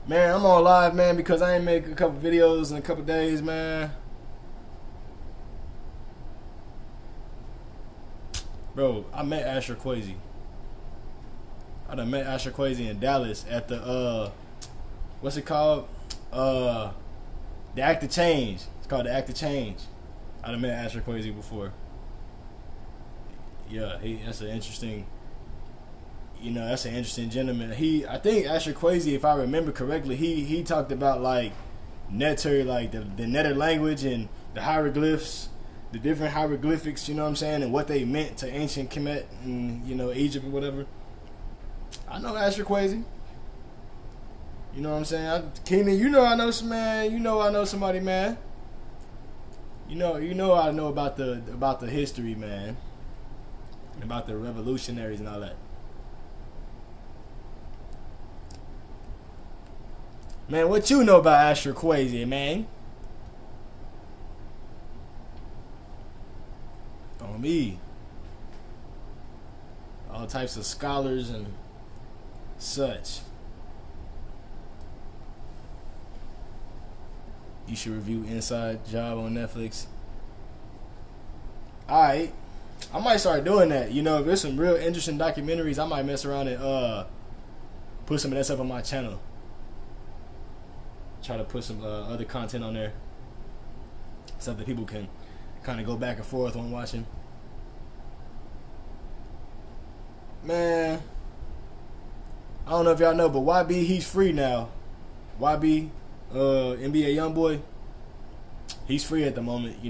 Man, I'm on live, man, because I ain't make a couple videos in a couple days, man. Bro, I met Asher Kwesi. I done met Asher Kwesi in Dallas at the what's it called? The Act of Change. It's called the Act of Change. I done met Asher Kwesi before. Yeah, that's an interesting. That's an interesting gentleman. I think Asher Kwesi, if I remember correctly, he talked about like Netter, like the Netter language and the hieroglyphs, the different hieroglyphics, you know what I'm saying, and what they meant to ancient Kemet and Egypt or whatever. I know Asher Kwesi. You know what I'm saying? Keenan, I know some man. I know somebody, man. I know about the history, man, about the revolutionaries and all that. Man, what you know about Asher Kwesi, man? On me. All types of scholars and such. You should review Inside Job on Netflix. Alright. I might start doing that. If there's some real interesting documentaries, I might mess around and put some of that stuff on my channel. Try to put some other content on there, stuff that people can kind of go back and forth on watching. Man, I don't know if y'all know, but YB, he's free now. YB, NBA Youngboy, he's free at the moment. We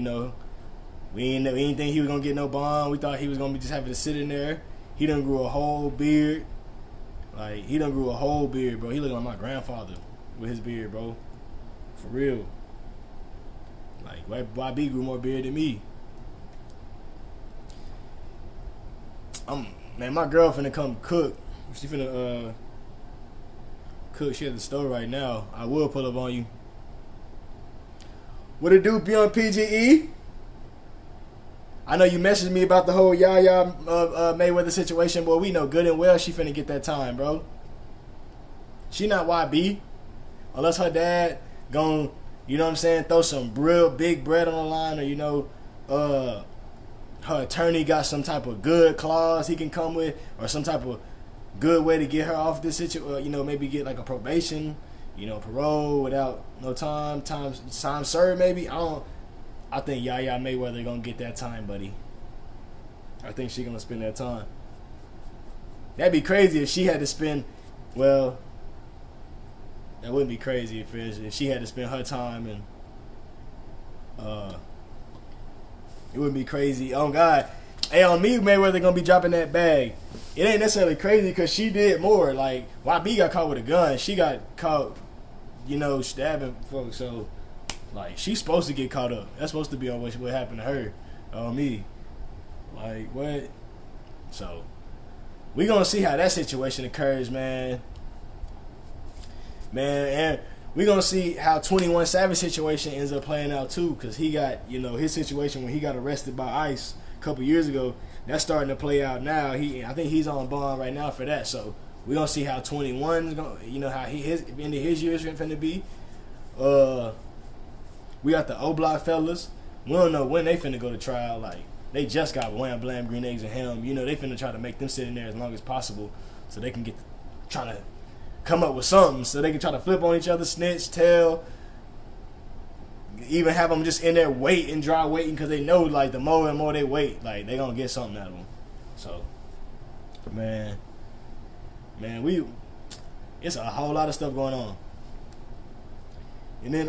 didn't think he was gonna get no bond. We thought he was gonna be just having to sit in there. He done grew a whole beard. Like, he done grew a whole beard, bro. He looking like my grandfather with his beard, bro. For real. Like, YB grew more beard than me. Man, my girl finna come cook. She finna cook. She at the store right now. I will pull up on you. What it do, be on PGE? I know you messaged me about the whole Yaya Mayweather situation, boy. We know good and well she finna get that time, bro. She not YB. Unless her dad gon', throw some real big bread on the line, or her attorney got some type of good clause he can come with, or some type of good way to get her off this situation, maybe get like a probation, parole without no time served, maybe. I think Yaya Mayweather gonna get that time, buddy. I think she gonna spend that time. That'd be crazy if she had to spend, well, that wouldn't be crazy if she had to spend her time, and it wouldn't be crazy. Oh God, hey, on me, Mayweather gonna be dropping that bag. It ain't necessarily crazy because she did more. Like, YB got caught with a gun, she got caught, stabbing folks. So, like, she's supposed to get caught up. That's supposed to be on what happened to her. On me, like, what? So, we gonna see how that situation occurs, man. And we gonna see how 21 Savage situation ends up playing out too, because he got, his situation when he got arrested by ICE a couple years ago, that's starting to play out now. I think he's on bond right now for that. So we gonna see how 21 is gonna, how his end of his year is gonna be. We got the oblock fellas. We don't know when they finna go to trial. Like, they just got wham blam green eggs and ham. They finna try to make them sit in there as long as possible so they can try to come up with something, so they can try to flip on each other, snitch, tell, even have them just in there waiting, dry waiting, because they know, like, the more and more they wait, like, they gonna get something out of them. So, man, it's a whole lot of stuff going on. And then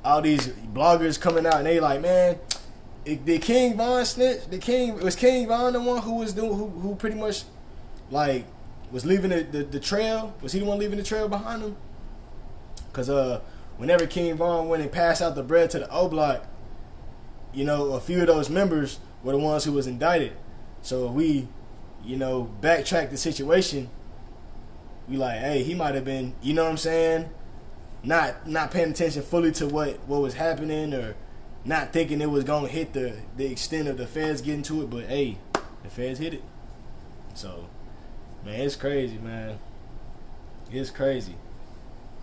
all these bloggers coming out and they like, man, did King Von snitch? Was King Von the one who pretty much, like, was leaving the trail? Was he the one leaving the trail behind him? Because whenever King Von went and passed out the bread to the oblock, a few of those members were the ones who was indicted. So if we, backtrack the situation, we like, hey, he might have been, not paying attention fully to what was happening, or not thinking it was gonna hit the extent of the feds getting to it. But hey, the feds hit it. So, man, it's crazy, man. It's crazy.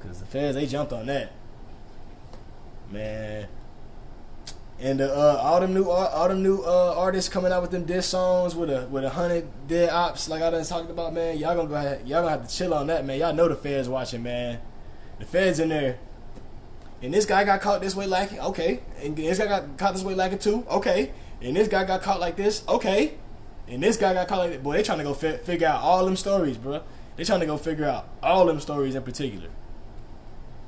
Cause the feds, they jumped on that, man. And all them new artists coming out with them diss songs with 100 dead ops, like I done talked about, man. Y'all gonna have to chill on that, man. Y'all know the feds watching, man. The feds in there. And this guy got caught this way lacking, okay. And this guy got caught this way lacking too, okay. And this guy got caught like this, okay. And this guy got caught like that. Boy, they trying to go figure out all them stories, bro. They trying to go figure out all them stories in particular.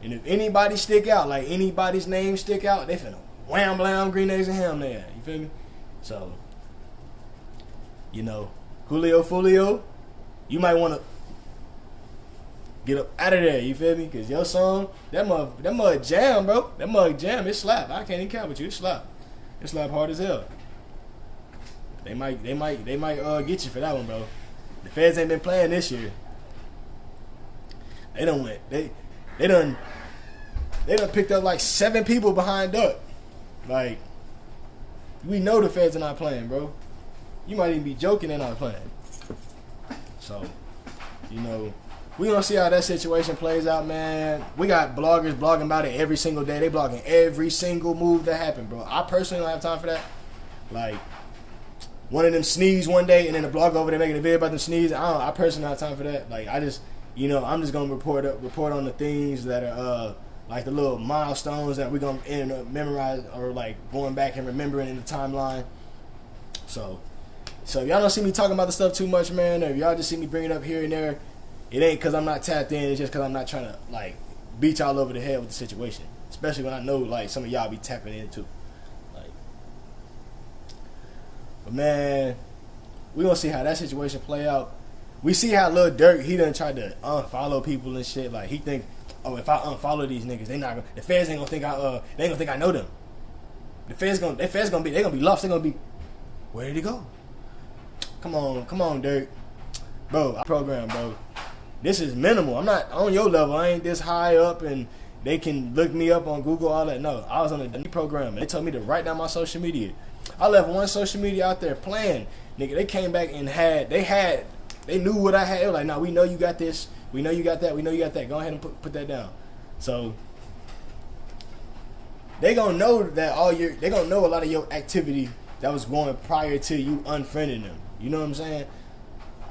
And if anybody stick out, like anybody's name stick out, they finna wham blam green eggs and ham there. You feel me? So, you know, Julio, you might want to get up out of there. You feel me? Cause your song, that mug jam, bro. That mug jam, it slap. I can't even count with you. It slap. It slap hard as hell. They might get you for that one, bro. The feds ain't been playing this year. They done picked up like 7 people behind Duck. Like, we know the feds are not playing, bro. You might even be joking they're not playing. So, you know, we gonna see how that situation plays out, man. We got bloggers blogging about it every single day. They blogging every single move that happened, bro. I personally don't have time for that. Like, one of them sneeze one day and then the blog over there making a video about them sneeze. I personally don't have time for that. Like, I just, you know, I'm just gonna report on the things that are like the little milestones that we're gonna end up memorize or like going back and remembering in the timeline. So if y'all don't see me talking about the stuff too much, man, or if y'all just see me bring it up here and there, it ain't because I'm not tapped in. It's just because I'm not trying to like beat y'all over the head with the situation, especially when I know like some of y'all be tapping into. Like, but man, we gonna see how that situation play out. We see how Lil Durk, he done tried to unfollow people and shit. Like, he think, oh, if I unfollow these niggas, the feds ain't gonna think they ain't gonna think I know them. The feds gonna be lost. They gonna be, where did he go? Come on, Durk, bro. I program, bro. This is minimal. I'm not on your level. I ain't this high up, and they can look me up on Google, all that. No, I was on a program, and they told me to write down my social media. I left one social media out there playing, nigga. They came back and they knew what I had. They were like, nah, we know you got this. We know you got that. We know you got that. Go ahead and put that down. So they gonna know that they gonna know a lot of your activity that was going prior to you unfriending them. You know what I'm saying?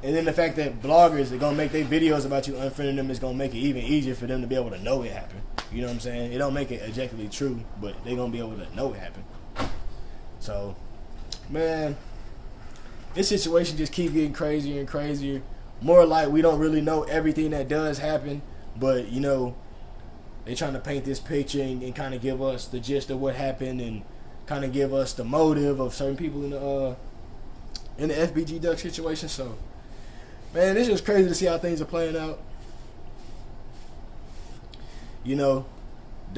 And then the fact that bloggers are gonna make their videos about you unfriending them is gonna make it even easier for them to be able to know it happened. You know what I'm saying? It don't make it objectively true, but they gonna be able to know it happened. So, man, this situation just keep getting crazier and crazier. More like we don't really know everything that does happen, but you know, they trying to paint this picture and kind of give us the gist of what happened and kind of give us the motive of certain people in the FBG Duck situation. So, man, it's just crazy to see how things are playing out. You know,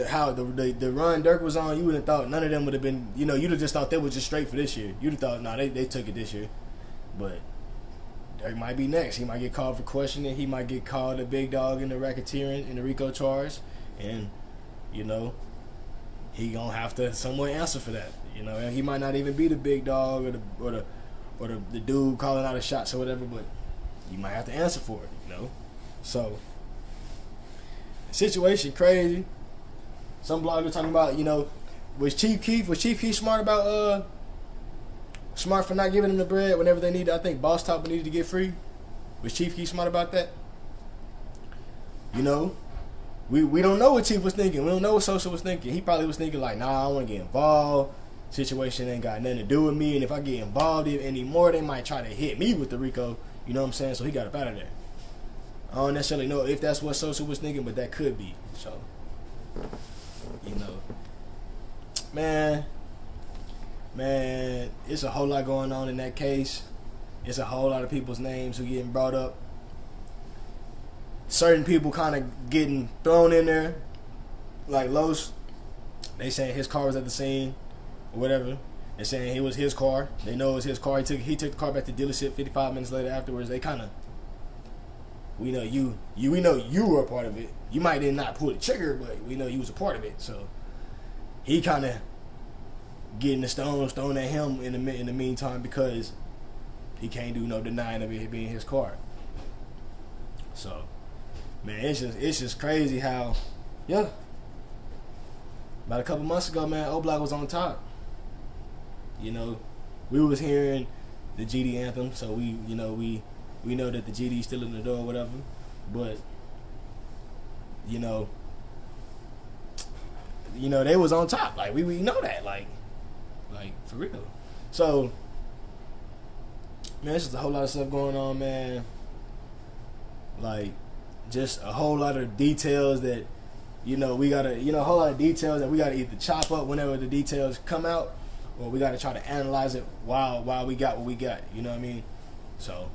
how the run Dirk was on, you would have thought none of them would have been, you know, you'd have just thought they were just straight for this year. You'd have thought, nah, they took it this year. But Dirk might be next. He might get called for questioning. He might get called a big dog in the racketeering, in the RICO charge. And, you know, he gonna have to somewhat answer for that. You know, and he might not even be the big dog or the dude calling out the shots or whatever, but you might have to answer for it, you know. So, the situation crazy. Some bloggers talking about, you know, was Chief Keef smart about smart for not giving them the bread whenever they needed? I think Boss Top needed to get free. Was Chief Keef smart about that? You know, we don't know what Chief was thinking. We don't know what Social was thinking. He probably was thinking like, nah, I don't want to get involved. Situation ain't got nothing to do with me, and if I get involved anymore, they might try to hit me with the RICO. You know what I'm saying? So he got up out of there. I don't necessarily know if that's what Social was thinking, but that could be. So, you know, man, it's a whole lot going on in that case. It's a whole lot of people's names who getting brought up. Certain people kind of getting thrown in there, like Los. They saying his car was at the scene or whatever. They're saying it was his car. They know it was his car. He took the car back to the dealership 55 minutes later afterwards. They kind of, we know you were a part of it. You might did not pull the trigger, but we know you was a part of it. So he kind of getting the stones thrown at him in the meantime because he can't do no denying of it being his car. So man, it's just crazy how, yeah. About a couple months ago, man, Oblock was on top. You know, we was hearing the GD anthem, so we know that the GD's still in the door or whatever. But you know, they was on top. Like we know that, like for real. So, man, there's just a whole lot of stuff going on, man. Like, just a whole lot of details that, we gotta, a whole lot of details that we gotta either chop up whenever the details come out, or we gotta try to analyze it while we got what we got. You know what I mean? So,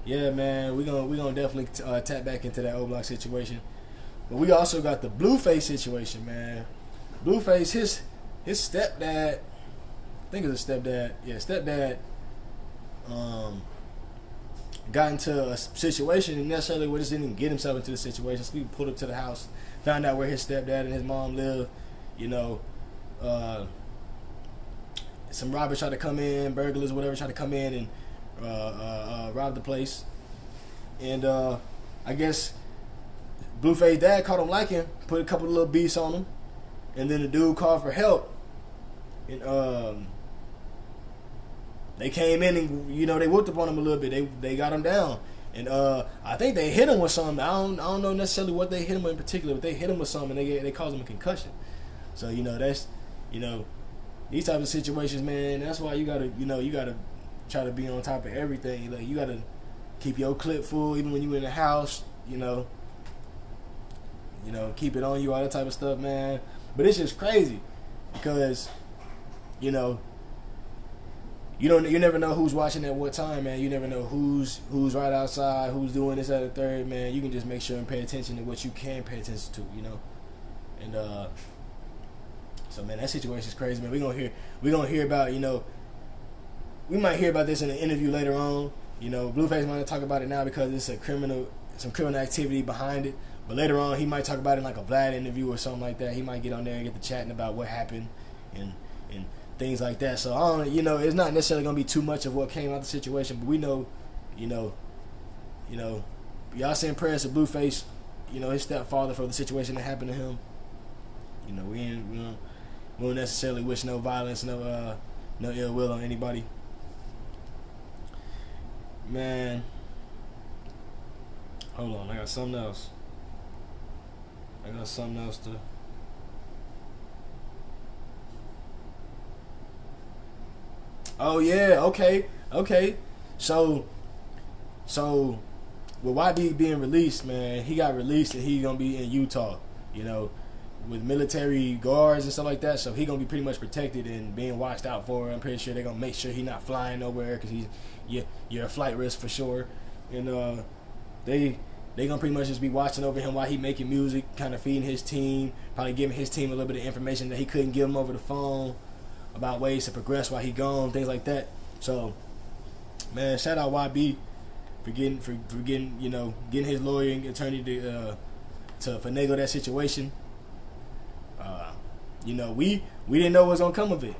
yeah, man, we gonna definitely tap back into that Oblock situation. But we also got the Blueface situation, man. Blueface, his stepdad, I think it's a stepdad. Yeah, stepdad. Got into a situation and necessarily just didn't get himself into the situation. So we pulled up to the house, found out where his stepdad and his mom live. Some robbers tried to come in, burglars, whatever, tried to come in and rob the place. And I guess Blueface dad caught him lacking, put a couple of little beats on him, and then the dude called for help. And they came in and they whooped up on him a little bit. They got him down, and I think they hit him with something. I don't know necessarily what they hit him with in particular, but they hit him with something. And they caused him a concussion. So that's these types of situations, man. That's why you gotta try to be on top of everything. Like, you gotta keep your clip full even when you in the house. Keep it on you, all that type of stuff, man. But it's just crazy because you never know who's watching at what time, man. You never know who's right outside, who's doing this at a third, man. You can just make sure and pay attention to what you can pay attention to, And so, man, that situation is crazy, man. We gonna hear about, we might hear about this in an interview later on. Blueface might not talk about it now because it's some criminal activity behind it. But later on, he might talk about it in like a Vlad interview or something like that. He might get on there and get to chatting about what happened and things like that. So I don't, it's not necessarily gonna be too much of what came out of the situation, but we know, y'all send prayers to Blueface, his stepfather, for the situation that happened to him. We don't necessarily wish no violence, no ill will on anybody. Man, hold on, I got something else to. Oh yeah, okay. So with YB being released, man, he got released and he's gonna be in Utah, with military guards and stuff like that. So he gonna be pretty much protected and being watched out for. I'm pretty sure they're gonna make sure he's not flying nowhere because you're a flight risk for sure. And they gonna pretty much just be watching over him while he making music, kind of feeding his team, probably giving his team a little bit of information that he couldn't give them over the phone, about ways to progress while he gone, things like that. So, man, shout out YB for getting getting his lawyer and attorney to finagle that situation. We didn't know what was gonna come of it.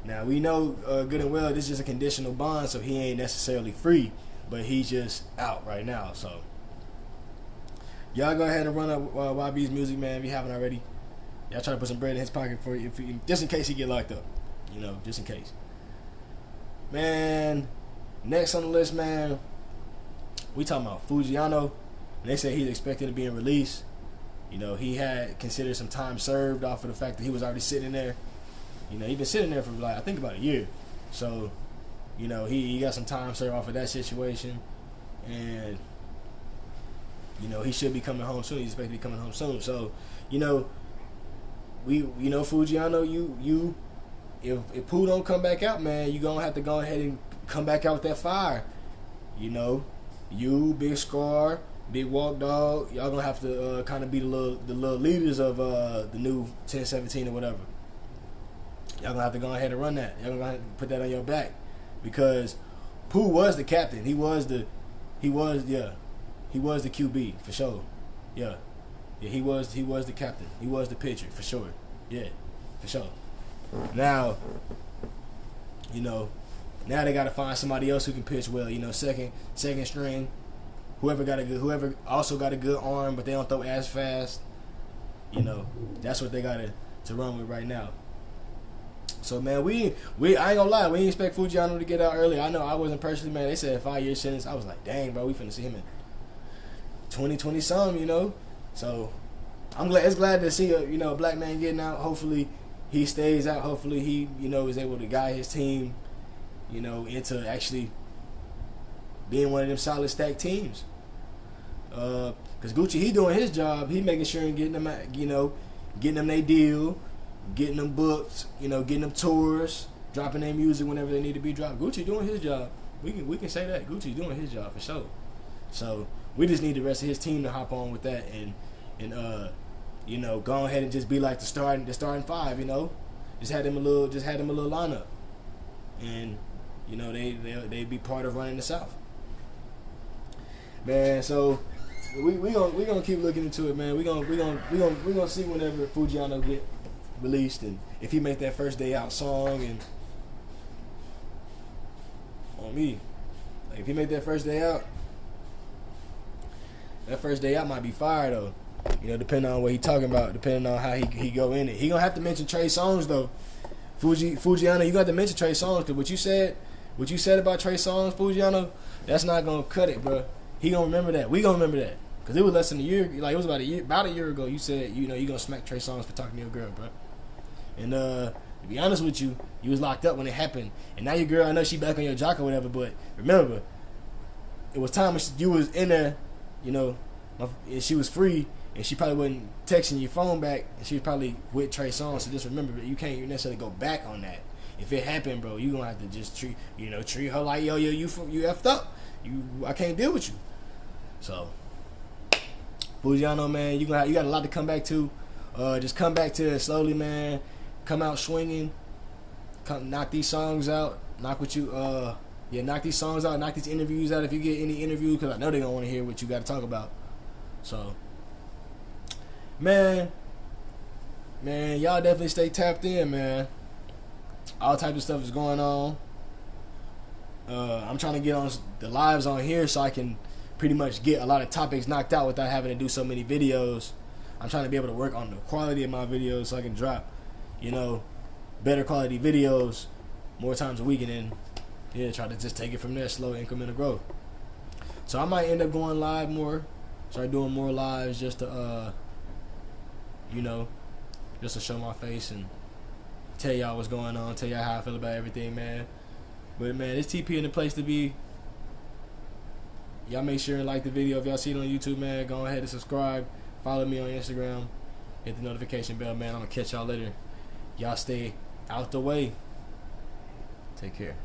Now we know good and well this is just a conditional bond, so he ain't necessarily free, but he's just out right now. So y'all go ahead and run up YB's music, man, if you haven't already. Y'all try to put some bread in his pocket for you, just in case he get locked up. Just in case. Man, next on the list, man, we talking about Fujiano. And they said he's expected to be in release. He had considered some time served off of the fact that he was already sitting there. He been sitting there for I think about a year. So, he got some time served off of that situation. And, he should be coming home soon. He's expected to be coming home soon. So, Fujiano, if Pooh don't come back out, man, you gonna have to go ahead and come back out with that fire. You, Big Scar, Big Walk Dog, y'all gonna have to kind of be the little leaders of the new 1017 or whatever. Y'all gonna have to go ahead and run that. Y'all gonna have to put that on your back because Pooh was the captain. He was the QB for sure. Yeah, he was the captain. He was the pitcher for sure. Yeah, for sure. Now, now they got to find somebody else who can pitch well. Second string. whoever also got a good arm, but they don't throw as fast. You know, that's what they got to run with right now. So man, we I ain't gonna lie, we didn't expect Fujiyama to get out early. I know I wasn't personally, man. They said 5-year sentence. I was like, dang, bro, we finna see him in 2020 some, you know. So I'm glad to see a black man getting out. Hopefully he stays out. Hopefully he is able to guide his team, into actually being one of them solid stacked teams. Cause Gucci, he doing his job. He making sure and getting them, getting them their deal, getting them booked, getting them tours, dropping their music whenever they need to be dropped. Gucci doing his job. We can say that Gucci doing his job for sure. So we just need the rest of his team to hop on with that and go ahead and just be like the starting five. Just had them a little lineup, and they be part of running the South. Man, so we gonna keep looking into it, man. We gonna see whenever Fujiyama get released, and if he make that first day out song, and on me, like if he make that first day out might be fire though. Depending on what he talking about, depending on how he go in it. He gonna have to mention Trey Songz though. Fujiyama, you got to mention Trey Songz, because what you said about Trey Songz, Fujiyama, that's not gonna cut it, bro. He gonna remember that. We gonna remember that, because it was less than a year. Like it was about a year ago. You said you gonna smack Trey Songz for talking to your girl, bro. And to be honest with you, you was locked up when it happened, and now your girl, I know she back on your jock or whatever, but remember, it was time when you was in there, and she was free. And she probably wasn't texting your phone back, and she was probably with Trey Songz. So just remember that you can't necessarily go back on that. If it happened, bro, you gonna have to just treat her like yo, you effed up. I can't deal with you. So, Fujiyama, man, you got a lot to come back to. Just come back to it slowly, man. Come out swinging. Knock these songs out. Knock these songs out. Knock these interviews out if you get any interviews, because I know they don't want to hear what you got to talk about. So. Man, y'all definitely stay tapped in, man. All types of stuff is going on. I'm trying to get on the lives on here so I can pretty much get a lot of topics knocked out without having to do so many videos. I'm trying to be able to work on the quality of my videos so I can drop, better quality videos more times a week, and then try to just take it from there, slow incremental growth. So I might end up going live more, start doing more lives just to just to show my face and tell y'all what's going on, tell y'all how I feel about everything, man. But man, it's TP in the place to be. Y'all make sure and like the video. If y'all see it on YouTube, man, go ahead and subscribe. Follow me on Instagram. Hit the notification bell, man. I'm gonna catch y'all later. Y'all stay out the way. Take care.